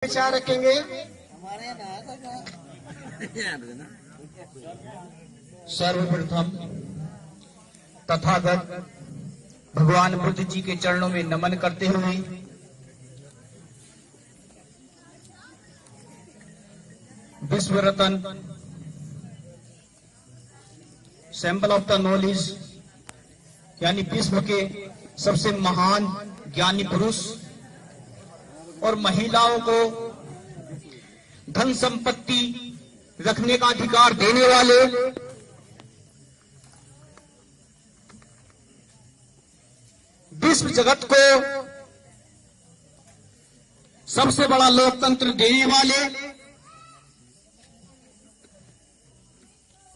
विचार रखेंगे। सर्वप्रथम तथागत भगवान बुद्ध जी के चरणों में नमन करते हुए विश्व रत्न सैंपल ऑफ द नॉलेज यानी विश्व के सबसे महान ज्ञानी पुरुष और महिलाओं को धन संपत्ति रखने का अधिकार देने वाले विश्व जगत को सबसे बड़ा लोकतंत्र देने वाले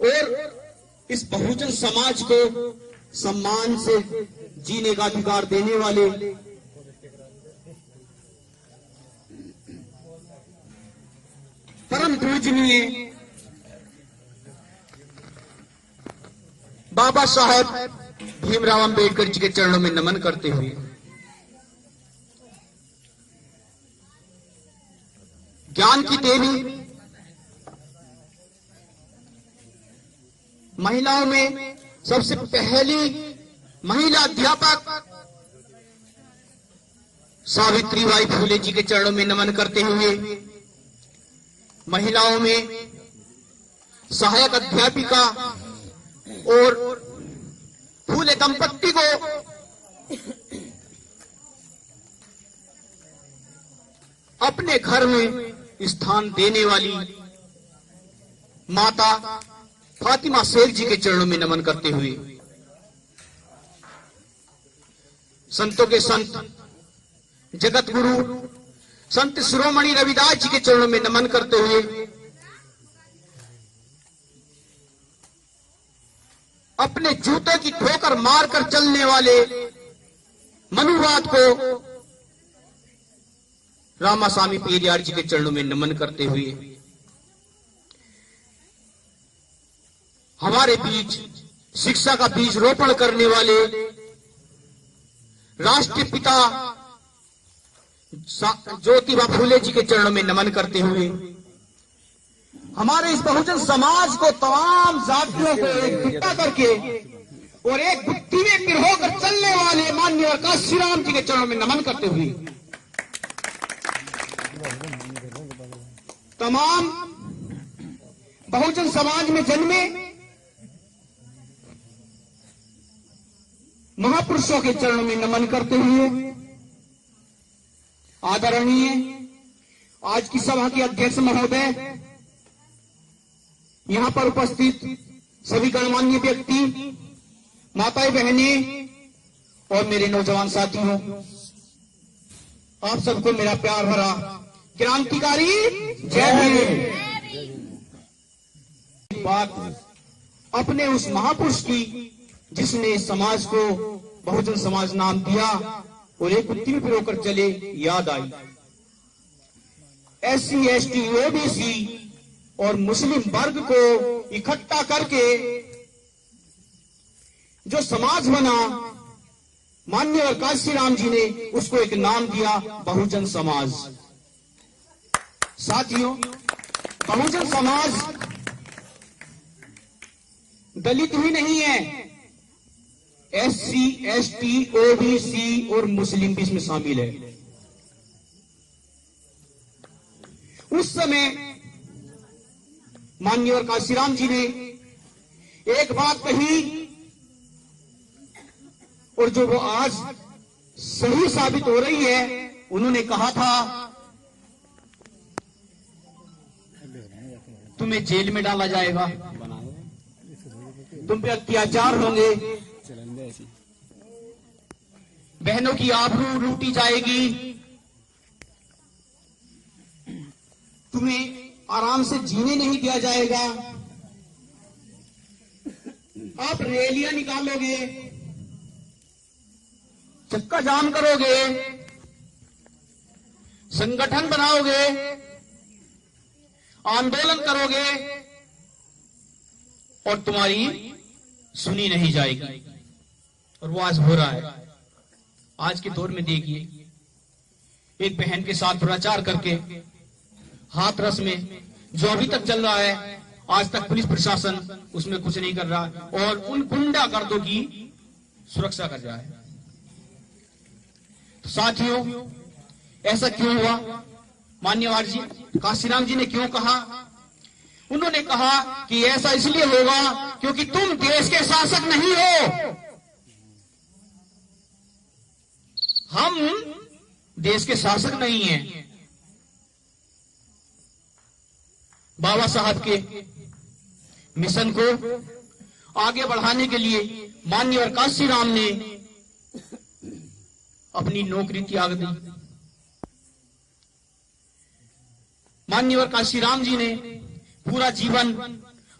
और इस बहुजन समाज को सम्मान से जीने का अधिकार देने वाले परम पूजनीय बाबा साहेब भीमराव अंबेडकर जी के चरणों में नमन करते हुए ज्ञान की देवी महिलाओं में सबसे पहली महिला अध्यापक सावित्रीबाई फुले जी के चरणों में नमन करते हुए महिलाओं में सहायक अध्यापिका और फूले दंपत्ति को अपने घर में स्थान देने वाली माता फातिमा शेख जी के चरणों में नमन करते हुए संतों के संत जगत गुरु संत शिरोमणि रविदास जी के चरणों में नमन करते हुए अपने जूतों की ठोकर मारकर चलने वाले मनुवाद को रामास्वामी पेरियार जी के चरणों में नमन करते हुए हमारे बीच शिक्षा का बीज रोपण करने वाले राष्ट्रीय पिता ज्योतिबा फूले जी के चरणों में नमन करते हुए हमारे इस बहुजन समाज को तमाम जातियों को इकट्ठा करके और एक बुद्धि में पिर होकर चलने वाले माननीय काशीराम जी के चरणों में नमन करते हुए तमाम बहुजन समाज में जन्मे महापुरुषों के चरणों में नमन करते हुए आदरणीय आज की सभा के अध्यक्ष महोदय, यहां पर उपस्थित सभी गणमान्य व्यक्ति, माताएं बहनें और मेरे नौजवान साथियों, आप सबको मेरा प्यार भरा क्रांतिकारी जय भीम। बात अपने उस महापुरुष की जिसने समाज को बहुजन समाज नाम दिया और एक बुद्धि में पिरोकर चले याद आई। SC ST OBC और मुस्लिम वर्ग को इकट्ठा करके जो समाज बना माननीय काशीराम जी ने उसको एक नाम दिया बहुजन समाज। साथियों, बहुजन समाज दलित ही नहीं है, SC ST OBC और मुस्लिम भी इसमें शामिल है। उस समय माननीय काशीराम जी ने एक बात कही और जो वो आज सही साबित हो रही है। उन्होंने कहा था तुम्हें जेल में डाला जाएगा, तुम पे अत्याचार होंगे, बहनों की आबरू लूटी जाएगी, तुम्हें आराम से जीने नहीं दिया जाएगा, आप रैलियां निकालोगे, चक्का जाम करोगे, संगठन बनाओगे, आंदोलन करोगे और तुम्हारी सुनी नहीं जाएगी। और वो आज हो रहा है। आज के दौर में देखिए, एक बहन के साथ दुराचार करके हाथरस में जो अभी तक चल रहा है, आज तक पुलिस प्रशासन उसमें कुछ नहीं कर रहा और उन गुंडागर्दों की सुरक्षा कर रहा है। तो साथियों, ऐसा क्यों हुआ? मान्यवर जी काशीराम जी ने क्यों कहा? उन्होंने कहा कि ऐसा इसलिए होगा क्योंकि तुम देश के शासक नहीं हो, हम देश के शासक नहीं हैं। बाबा साहब के मिशन को आगे बढ़ाने के लिए माननीय काशीराम ने अपनी नौकरी त्याग दी। माननीय काशीराम जी ने पूरा जीवन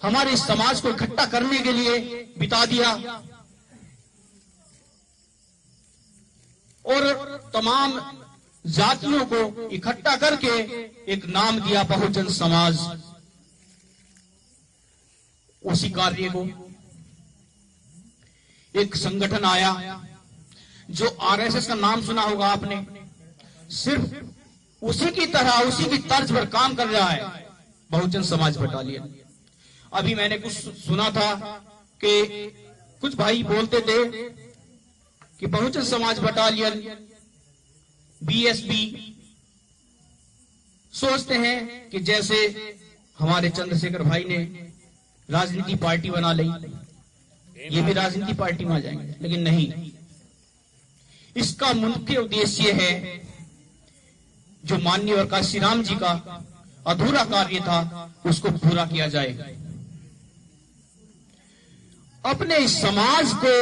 हमारे समाज को इकट्ठा करने के लिए बिता दिया और तमाम जातियों को इकट्ठा करके एक नाम दिया बहुजन समाज। उसी कार्य को एक संगठन आया जो आरएसएस का नाम सुना होगा आपने, सिर्फ उसी की तरह उसी की तर्ज पर काम कर रहा है, बहुजन समाज बटालियन। अभी मैंने कुछ सुना था कि कुछ भाई बोलते थे कि बहुजन समाज बटालियन बीएसबी सोचते हैं कि जैसे हमारे चंद्रशेखर भाई ने राजनीति पार्टी बना ली, ये भी राजनीति पार्टी में आ जाएंगे, लेकिन नहीं। इसका मुख्य उद्देश्य है जो माननीय काशीराम जी का अधूरा कार्य था उसको पूरा किया जाए, अपने इस समाज को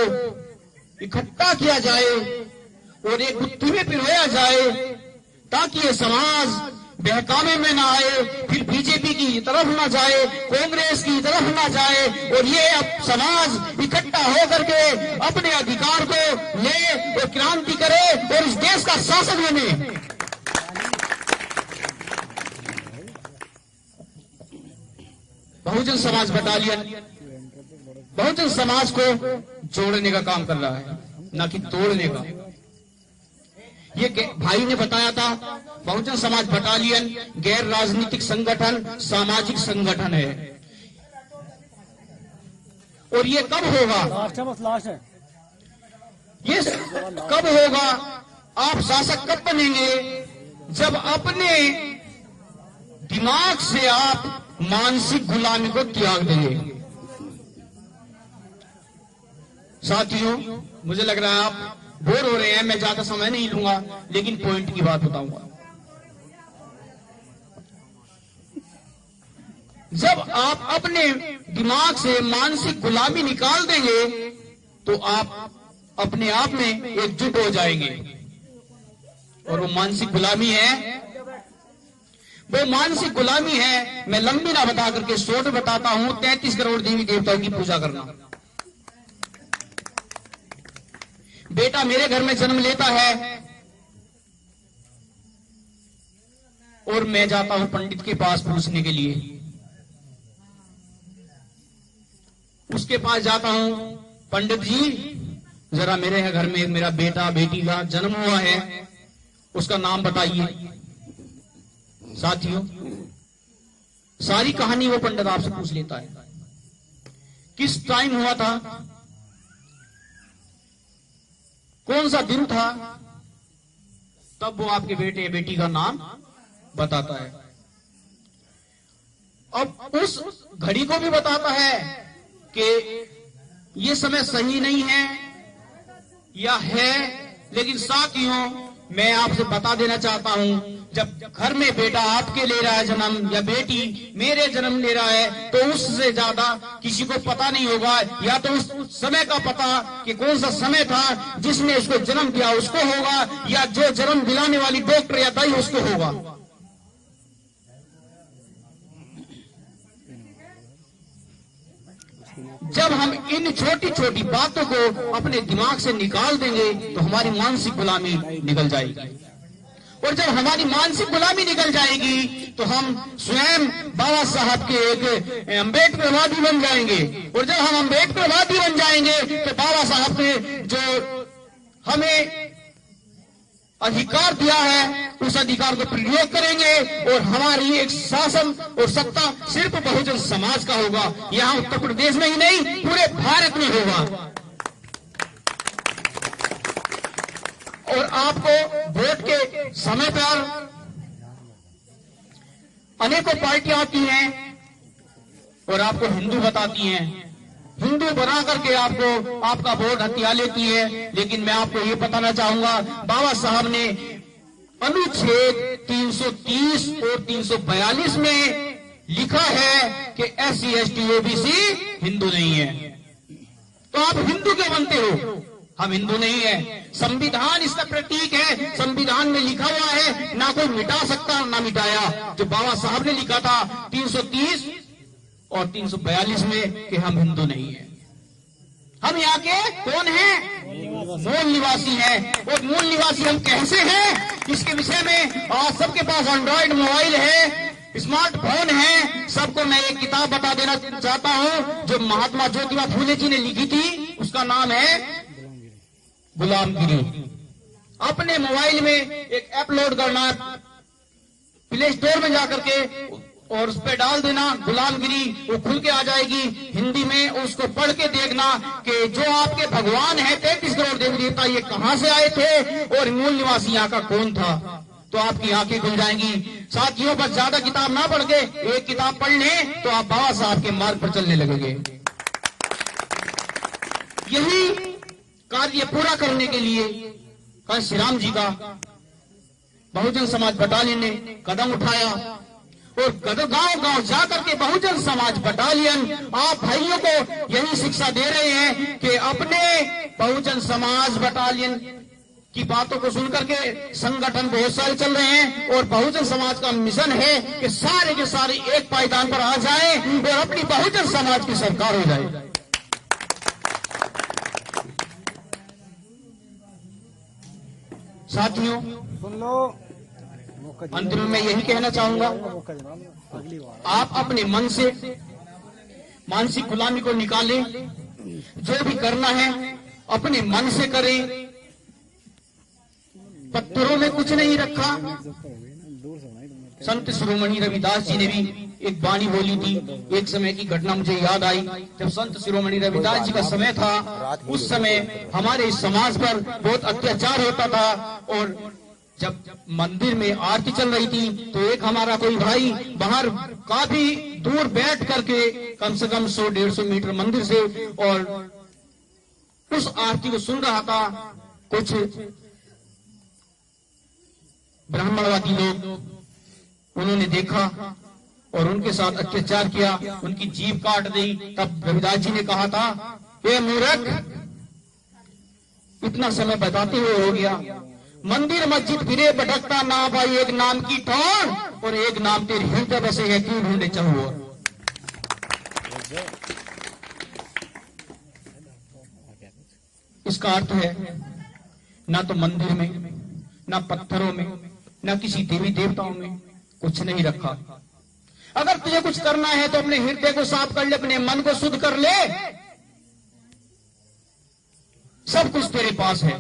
इकट्ठा किया जाए और एक गुत्थी में पिरोया जाए ताकि ये समाज बहकावे में ना आए, फिर बीजेपी की तरफ ना जाए, कांग्रेस की तरफ ना जाए और ये अब समाज इकट्ठा होकर के अपने अधिकार को ले और क्रांति करे और इस देश का शासक बने। बहुजन समाज बटालियन बहुजन समाज को जोड़ने का काम कर रहा है, ना कि तोड़ने का। ये भाई ने बताया था बहुजन समाज बटालियन गैर राजनीतिक संगठन, सामाजिक संगठन है। और ये कब होगा? लास्ट है। ये कब होगा? आप शासक कब बनेंगे? जब अपने दिमाग से आप मानसिक गुलामी को त्याग देंगे। साथियों, मुझे लग रहा है आप बोर हो रहे हैं, मैं ज्यादा समय नहीं लूंगा, लेकिन पॉइंट की बात बताऊंगा। जब आप अपने दिमाग से मानसिक गुलामी निकाल देंगे तो आप अपने आप में एकजुट हो जाएंगे। और वो मानसिक गुलामी है, वो मानसिक गुलामी है, मैं लंबी ना बता करके शॉर्ट बताता हूं, 33 करोड़ देवी देवताओं की पूजा करना। बेटा मेरे घर में जन्म लेता है और मैं जाता हूं पंडित के पास पूछने के लिए। उसके पास जाता हूं, पंडित जी जरा मेरे घर में मेरा बेटा बेटी का जन्म हुआ है, उसका नाम बताइए। साथियों, सारी कहानी वो पंडित आपसे पूछ लेता है, किस टाइम हुआ था, कौन सा दिन था, तब वो आपके बेटे बेटी का नाम बताता है। अब उस घड़ी को भी बताता है कि ये समय सही नहीं है या है, लेकिन साथियों मैं आपसे बता देना चाहता हूं, जब घर में बेटा आपके ले रहा है जन्म या बेटी मेरे जन्म ले रहा है, तो उससे ज्यादा किसी को पता नहीं होगा। या तो उस समय का पता कि कौन सा समय था जिसने इसको जन्म दिया उसको होगा, या जो जन्म दिलाने वाली डॉक्टर या दाई उसको होगा। जब हम इन छोटी छोटी बातों को अपने दिमाग से निकाल देंगे तो हमारी मानसिक गुलामी निकल जाएगी। और जब हमारी मानसिक गुलामी निकल जाएगी तो हम स्वयं बाबा साहब के एक अम्बेडकरवादी बन जाएंगे। और जब हम अम्बेडकरवादी बन जाएंगे तो बाबा साहब ने जो हमें अधिकार दिया है उस अधिकार को प्रयोग करेंगे और हमारी एक शासन और सत्ता सिर्फ बहुजन समाज का होगा। यहां उत्तर प्रदेश में ही नहीं, पूरे भारत में होगा। और आपको वोट के समय पर अनेकों पार्टियां आती हैं और आपको हिंदू बताती हैं, हिंदू बना करके आपको आपका वोट हथिया लेती है। लेकिन मैं आपको ये बताना चाहूंगा, बाबा साहब ने अनुच्छेद 330 और 342 में लिखा है कि SC ST OBC हिंदू नहीं है। तो आप हिंदू क्यों बनते हो? हम हिंदू नहीं है। संविधान इसका प्रतीक है, संविधान में लिखा हुआ है, ना कोई मिटा सकता ना मिटाया। जो बाबा साहब ने लिखा था 330 और 342 में कि हम हिंदू नहीं है। हम यहाँ के कौन हैं? मूल निवासी हैं। और मूल निवासी हम कैसे हैं, इसके विषय में आज सबके पास एंड्रॉइड मोबाइल है, स्मार्टफोन है। सबको मैं एक किताब बता देना चाहता हूँ जो महात्मा ज्योतिबा फूले जी ने लिखी थी, उसका नाम है गुलामगिरी। अपने मोबाइल में एक ऐप लोड करना, प्ले स्टोर में जाकर के और उस पर डाल देना गुलामगिरी, वो खुल के आ जाएगी हिंदी में। उसको पढ़ के देखना कि जो आपके भगवान है 33 करोड़ देवी देवता, ये कहां से आए थे और मूल निवासी यहाँ का कौन था। तो आपकी आंखें खुल जाएंगी। साथियों, बस ज्यादा किताब ना पढ़ के एक किताब पढ़ लें तो आप बाबा साहब के मार्ग पर चलने लगेंगे। यही कार्य पूरा करने के लिए कांशी राम जी का बहुजन समाज बटालियन ने कदम उठाया और गांव गांव जाकर के बहुजन समाज बटालियन आप भाइयों को यही शिक्षा दे रहे हैं कि अपने बहुजन समाज बटालियन की बातों को सुनकर के संगठन बहुत सारे चल रहे हैं और बहुजन समाज का मिशन है कि सारे के सारे एक पायदान पर आ जाएं और अपनी बहुजन समाज की सरकार हो जाए। साथियों, अंत में मैं यही कहना चाहूंगा, आप अपने मन से मानसिक गुलामी को निकालें। जो भी करना है अपने मन से करें। पत्थरों में कुछ नहीं रखा। संत शिरोमणि रविदास जी ने भी एक वाणी बोली थी। एक समय की घटना मुझे याद आई, जब संत शिरोमणि रविदास जी का समय था, उस समय हमारे समाज पर बहुत अत्याचार होता था। और जब मंदिर में आरती चल रही थी तो एक हमारा कोई भाई बाहर काफी दूर बैठ करके कम से कम 100-150 मीटर मंदिर से और उस आरती को सुन रहा था। कुछ ब्राह्मणवादी लोग उन्होंने देखा और उनके साथ अत्याचार किया, उनकी जीभ काट दी। तब रविदास जी ने कहा था, ये मूर्ख, इतना समय बताते हुए हो गया, मंदिर मस्जिद फिरे भटकता ना भाई, एक नाम की ठौर और एक नाम तेरी हृदय बसे है, क्यों ढूंढे चाहो। इसका अर्थ है ना तो मंदिर में, ना पत्थरों में, ना किसी देवी देवताओं में कुछ नहीं रखा। अगर तुझे कुछ करना है तो अपने हृदय को साफ कर ले, अपने मन को शुद्ध कर ले, सब कुछ तेरे पास है।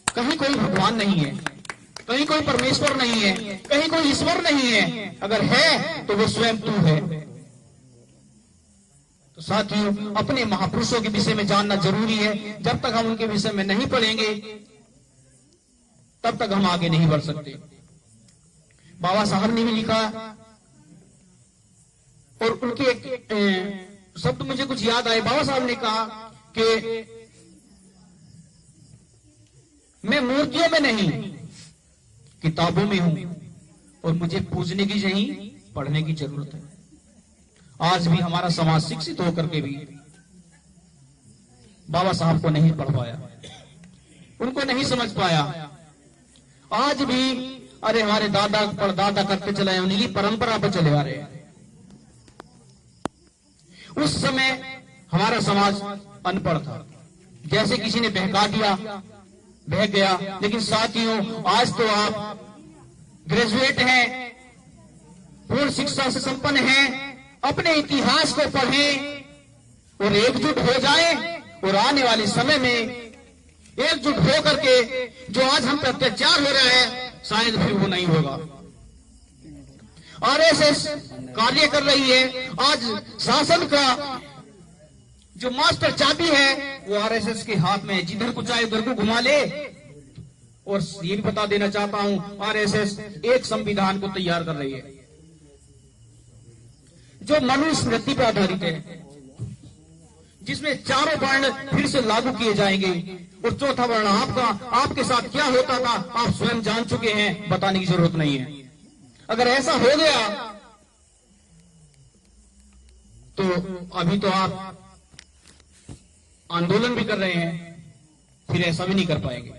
कहीं कोई भगवान नहीं है, कहीं कोई परमेश्वर नहीं है, कहीं कोई ईश्वर नहीं है। अगर है तो वो स्वयं तू है। तो साथियों, अपने महापुरुषों के विषय में जानना जरूरी है। जब तक हम उनके विषय में नहीं पढ़ेंगे तब तक हम आगे नहीं बढ़ सकते। बाबा साहब ने भी लिखा और उनके एक शब्द मुझे कुछ याद आए। बाबा साहब ने कहा कि मैं मूर्तियों में नहीं, किताबों में हूं और मुझे पूजने की नहीं, पढ़ने की जरूरत है। आज भी हमारा समाज शिक्षित होकर के भी बाबा साहब को नहीं पढ़ पाया, उनको नहीं समझ पाया। आज भी अरे हमारे दादा परदादा करते चले आए, उन्हीं की परंपरा पर चले आ रहे हैं। उस समय हमारा समाज अनपढ़ था, जैसे किसी ने बहका दिया बह गया। लेकिन साथियों, आज तो आप ग्रेजुएट हैं, पूर्ण शिक्षा से संपन्न हैं। अपने इतिहास को पढ़ें और एकजुट हो जाएं और आने वाले समय में एकजुट होकर के जो आज हम पे अत्याचार हो रहा है, शायद फिर वो नहीं होगा। आरएसएस कार्य कर रही है। आज शासन का जो मास्टर चाबी है वो आरएसएस के हाथ में है, जिधर को चाहे उधर को घुमा ले। और ये भी बता देना चाहता हूं, आरएसएस एक संविधान को तैयार कर रही है जो मनुस्मृति पर आधारित है, जिसमें चारों वर्ण फिर से लागू किए जाएंगे। और चौथा वर्ण आपका, आपके साथ क्या होता था आप स्वयं जान चुके हैं, बताने की जरूरत नहीं है। अगर ऐसा हो गया तो अभी तो आप आंदोलन भी कर रहे हैं, फिर ऐसा भी नहीं कर पाएंगे।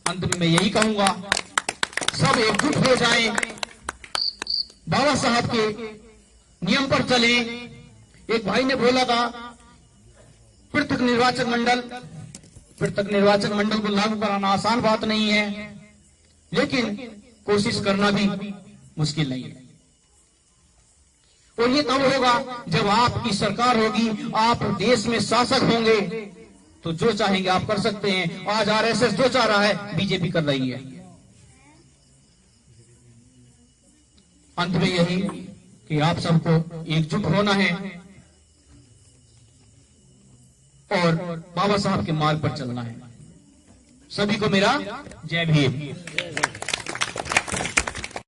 अंत में मैं यही कहूंगा, सब एकजुट हो जाएं, बाबा साहब के नियम पर चलें। एक भाई ने बोला था पृथक निर्वाचन मंडल को लागू कराना आसान बात नहीं है, लेकिन कोशिश करना भी मुश्किल नहीं है। और ये तब होगा जब आपकी सरकार होगी, आप देश में शासक होंगे, तो जो चाहेंगे आप कर सकते हैं। आज आरएसएस जो चाह रहा है बीजेपी कर रही है। अंत में यही कि आप सबको एकजुट होना है और बाबा साहब के मार्ग पर चलना है। सभी को मेरा जय भीम।